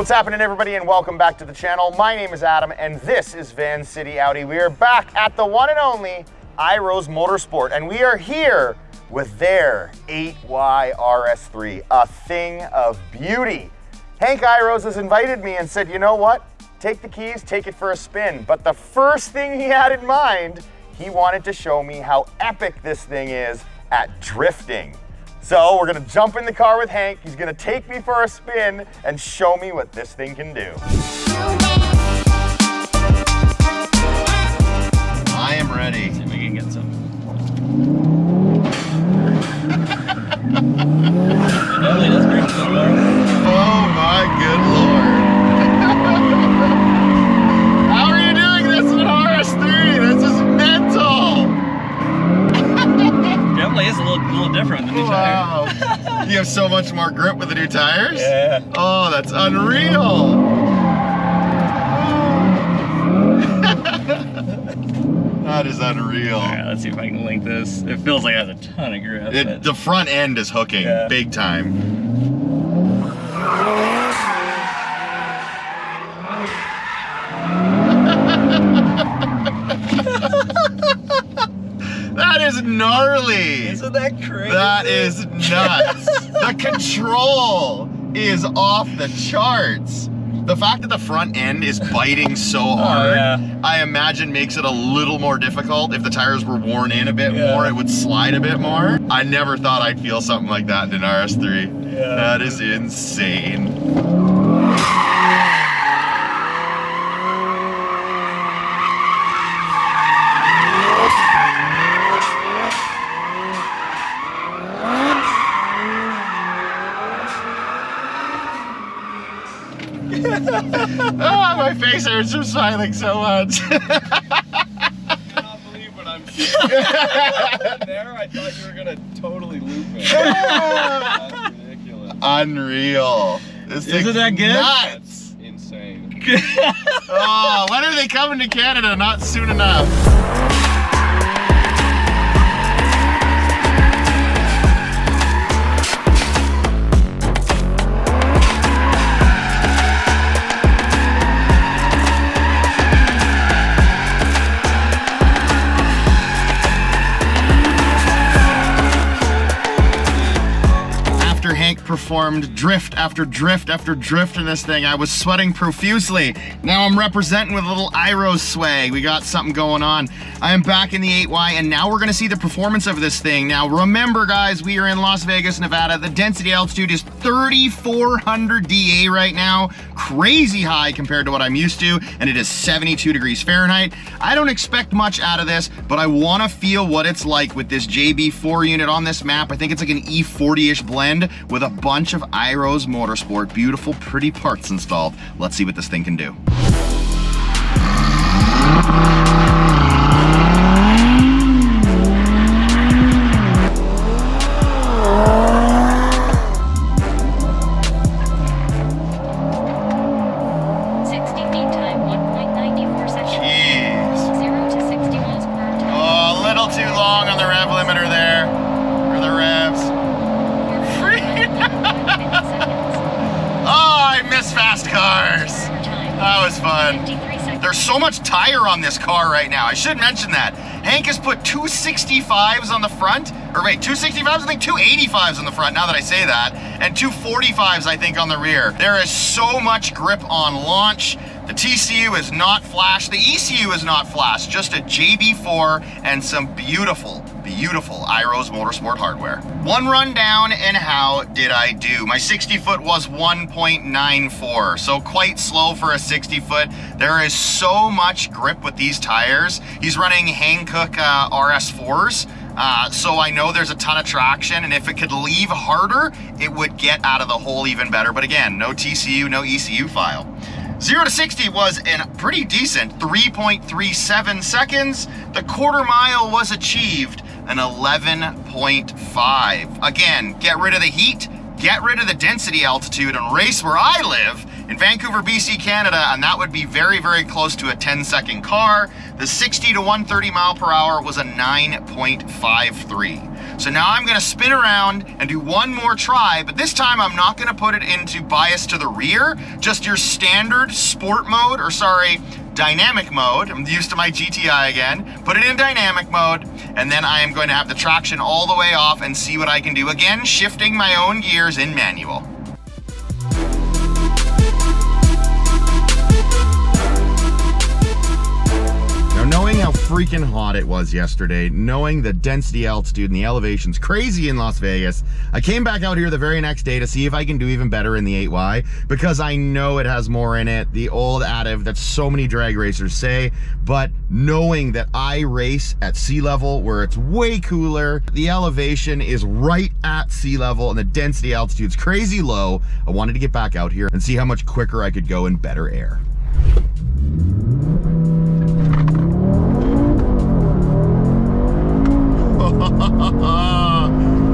What's happening, everybody, and welcome back to the channel. My name is Adam, and this is Vancity Audi. We are back at the one and only Iroz Motorsport, and we are here with their 8Y RS3, a thing of beauty. Hank Iroz has invited me and said, you know what? Take the keys, take it for a spin. But the first thing he had in mind, he wanted to show me how epic this thing is at drifting. So we're gonna jump in the car with Hank. He's gonna take me for a spin and show me what this thing can do. I am ready. Let's see if we can get some. It definitely does bring some more. Oh my good lord. How are you doing this in RS3? This is mental. Definitely is a little different than the new Wow. tire. You have so much more grip with the new tires? Yeah. Oh, that's unreal. That is unreal. Alright, let's see if I can link this. It feels like it has a ton of grip. The front end is hooking big time. That is gnarly. Isn't that crazy? That is nuts. The control is off the charts. The fact that the front end is biting so hard, I imagine makes it a little more difficult. If the tires were worn in a bit more, it would slide a bit more. I never thought I'd feel something like that in an RS3. Yeah. That is insane. Oh, my face hurts from smiling so much. I cannot believe what I'm seeing. There, I thought you were gonna totally loop it. That's ridiculous. Unreal. This Isn't that good? Nuts. Insane. Oh, when are they coming to Canada? Not soon enough. Hank performed drift after drift after drift in this thing. I was sweating profusely. Now I'm representing with a little Iroz swag. We got something going on. I am back in the 8Y, and now we're gonna see the performance of this thing. Now remember, guys, we are in Las Vegas, Nevada. The density altitude is 3,400 DA right now. Crazy high compared to what I'm used to, and it is 72 degrees Fahrenheit. I don't expect much out of this, but I wanna feel what it's like with this JB4 unit on this map. I think it's like an E40-ish blend with a bunch of Iroz Motorsport, beautiful, pretty parts installed. Let's see what this thing can do. Fast cars. That was fun. There's so much tire on this car right now. I should mention that. Hank has put 265s on the front, or wait, 265s? I think 285s on the front, now that I say that, and 245s, I think, on the rear. There is so much grip on launch. The TCU is not flash. The ECU is not flash, just a JB4 and some beautiful, beautiful Iroz Motorsport hardware. One run down, and how did I do? My 60 foot was 1.94, so quite slow for a 60 foot. There is so much grip with these tires. He's running Hankook RS4s. So I know there's a ton of traction, and if it could leave harder, it would get out of the hole even better. But again, no TCU, no ECU file. 0 to 60 was a pretty decent 3.37 seconds. The quarter mile was achieved an 11.5. Again, get rid of the heat, get rid of the density altitude, and race where I live in Vancouver, BC, Canada, and that would be very, very close to a 10-second car. The 60 to 130 mile per hour was a 9.53. So now I'm gonna spin around and do one more try, but this time I'm not gonna put it into bias to the rear, just your standard sport mode, or sorry, dynamic mode. I'm used to my GTI again. Put it in dynamic mode, and then I am going to have the traction all the way off and see what I can do. Again, shifting my own gears in manual. Knowing how freaking hot it was yesterday, knowing the density, altitude, and the elevations crazy in Las Vegas, I came back out here the very next day to see if I can do even better in the 8Y, because I know it has more in it, the old additive that so many drag racers say, but knowing that I race at sea level where it's way cooler, the elevation is right at sea level, and the density altitude's crazy low, I wanted to get back out here and see how much quicker I could go in better air.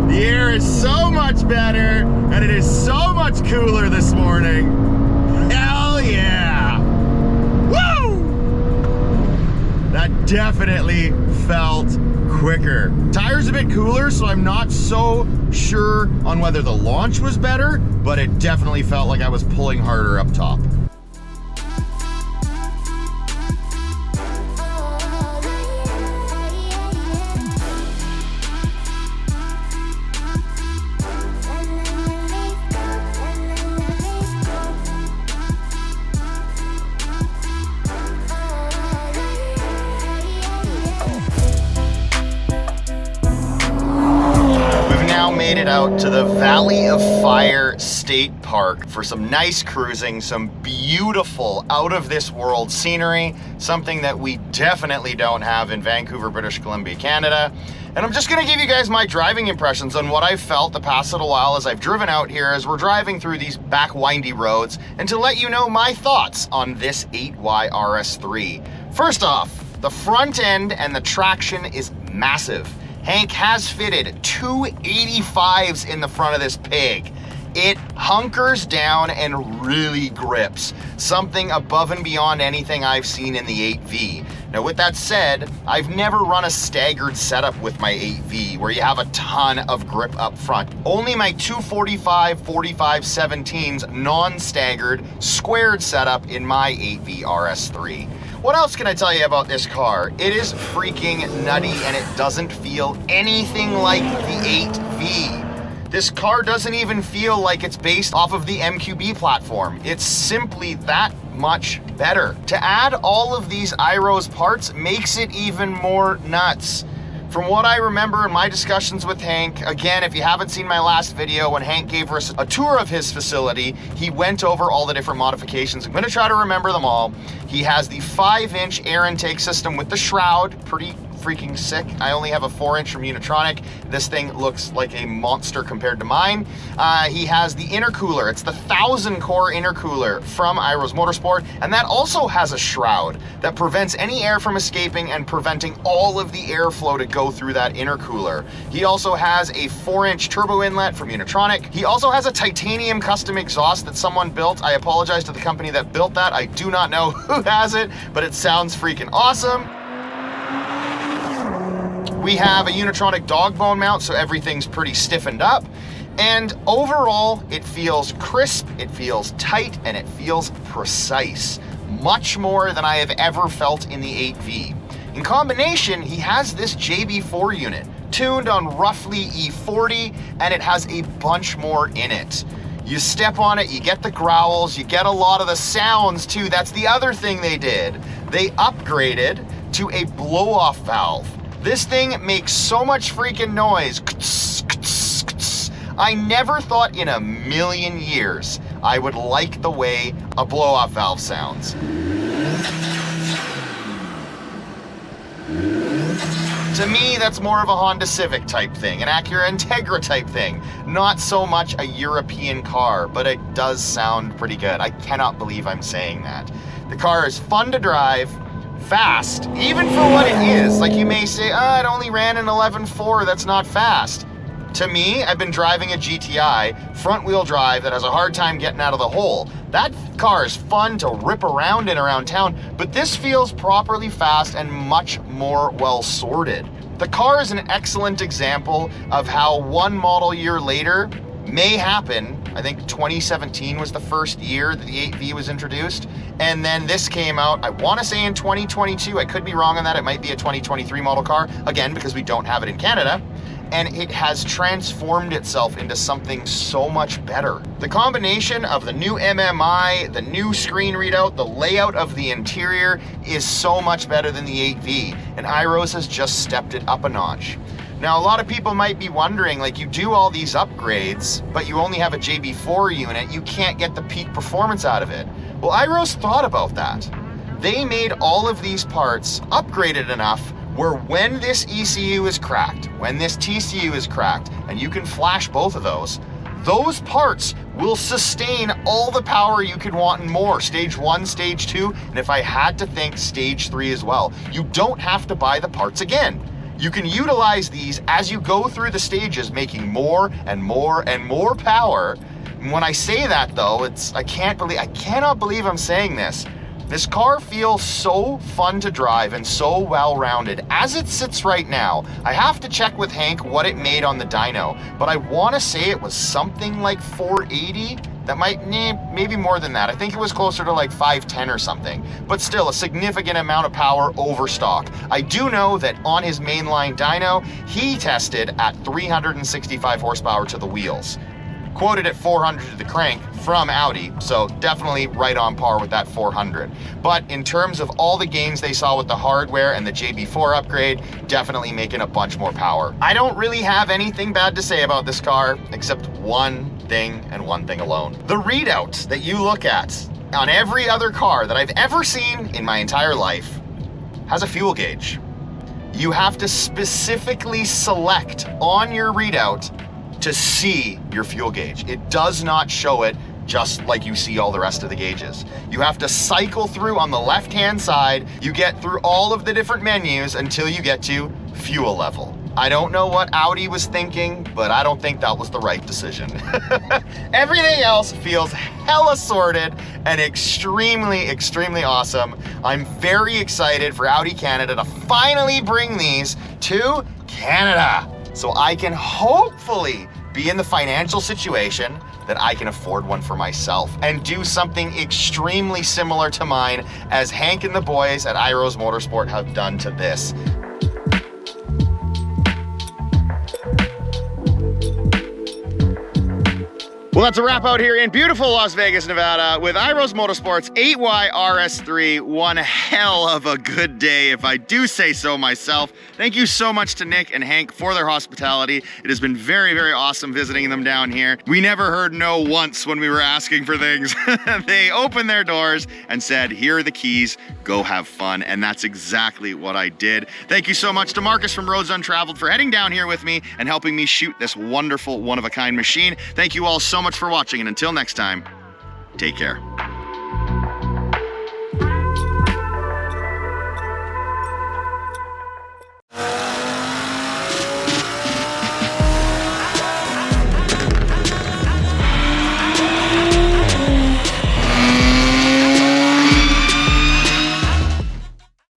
The air is so much better, and it is so much cooler this morning. Hell yeah! Woo! That definitely felt quicker. Tire's a bit cooler, so I'm not so sure on whether the launch was better, but it definitely felt like I was pulling harder up top. Made it out to the Valley of Fire State Park for some nice cruising, some beautiful out of this world scenery, something that we definitely don't have in Vancouver, British Columbia, Canada. And I'm just gonna give you guys my driving impressions on what I've felt the past little while as I've driven out here, as we're driving through these back windy roads, and to let you know my thoughts on this 8Y RS3. First off, the front end and the traction is massive. Hank has fitted two 85s in the front of this pig. It hunkers down and really grips, something above and beyond anything I've seen in the 8V. Now with that said, I've never run a staggered setup with my 8V where you have a ton of grip up front. Only my 245 45/17s non-staggered squared setup in my 8V RS3. What else can I tell you about this car? It is freaking nutty, and it doesn't feel anything like the 8V. This car doesn't even feel like it's based off of the MQB platform. It's simply that much better. To add all of these Iroz parts makes it even more nuts. From what I remember in my discussions with Hank, again, if you haven't seen my last video when Hank gave us a tour of his facility, he went over all the different modifications. I'm gonna try to remember them all. He has the 5-inch air intake system with the shroud, pretty freaking sick. I only have a 4-inch from Unitronic. This thing looks like a monster compared to mine. He has the intercooler. It's the 1000 core intercooler from Iroz Motorsport, and that also has a shroud that prevents any air from escaping and preventing all of the airflow to go through that intercooler. He also has a 4-inch turbo inlet from Unitronic. He also has a titanium custom exhaust that someone built. I apologize to the company that built that. I do not know who has it, but it sounds freaking awesome. We have a Unitronic dog bone mount, so everything's pretty stiffened up. And overall, it feels crisp, it feels tight, and it feels precise. Much more than I have ever felt in the 8V. In combination, he has this JB4 unit, tuned on roughly E40, and it has a bunch more in it. You step on it, you get the growls, you get a lot of the sounds too. That's the other thing they did. They upgraded to a blow-off valve. This thing makes so much freaking noise. I never thought in a million years I would like the way a blow-off valve sounds. To me, that's more of a Honda Civic type thing, an Acura Integra type thing. Not so much a European car, but it does sound pretty good. I cannot believe I'm saying that. The car is fun to drive, fast, even for what it is. Like you may say, it only ran an 11.4, that's not fast. To me, I've been driving a GTI front-wheel drive that has a hard time getting out of the hole. That car is fun to rip around in around town, but this feels properly fast and much more well-sorted. The car is an excellent example of how one model year later may happen. I think 2017 was the first year that the 8V was introduced, and then this came out, I want to say in 2022. I could be wrong on that. It might be a 2023 model car, again, because we don't have it in Canada. And it has transformed itself into something so much better. The combination of the new MMI, the new screen readout, the layout of the interior is so much better than the 8V, and Iroz has just stepped it up a notch. Now, a lot of people might be wondering, like, you do all these upgrades, but you only have a JB4 unit, you can't get the peak performance out of it. Well, Iroz thought about that. They made all of these parts upgraded enough where when this ECU is cracked, when this TCU is cracked, and you can flash both of those parts will sustain all the power you could want and more. Stage 1, Stage 2, and if I had to think, Stage 3 as well. You don't have to buy the parts again. You can utilize these as you go through the stages, making more and more and more power. And when I say that though, I cannot believe I'm saying this. This car feels so fun to drive and so well-rounded as it sits right now. I have to check with Hank what it made on the dyno, but I want to say it was something like 480. That might, maybe more than that. I think it was closer to like 510 or something, but still a significant amount of power over stock. I do know that on his mainline dyno, he tested at 365 horsepower to the wheels. Quoted at 400 to the crank from Audi, so definitely right on par with that 400. But in terms of all the gains they saw with the hardware and the JB4 upgrade, definitely making a bunch more power. I don't really have anything bad to say about this car, except one thing and one thing alone. The readout that you look at on every other car that I've ever seen in my entire life has a fuel gauge. You have to specifically select on your readout to see your fuel gauge. It does not show it just like you see all the rest of the gauges. You have to cycle through on the left-hand side. You get through all of the different menus until you get to fuel level. I don't know what Audi was thinking, but I don't think that was the right decision. Everything else feels hella sorted and extremely, extremely awesome. I'm very excited for Audi Canada to finally bring these to Canada, so I can hopefully be in the financial situation that I can afford one for myself and do something extremely similar to mine as Hank and the boys at Iroz Motorsport have done to this. Well, that's a wrap out here in beautiful Las Vegas, Nevada with Iroz Motorsport's 8Y RS3. One hell of a good day, if I do say so myself. Thank you so much to Nick and Hank for their hospitality. It has been very, very awesome visiting them down here. We never heard no once when we were asking for things. They opened their doors and said, here are the keys, go have fun. And that's exactly what I did. Thank you so much to Marcus from Roads Untraveled for heading down here with me and helping me shoot this wonderful one-of-a-kind machine. Thank you all so much for watching, and until next time, take care.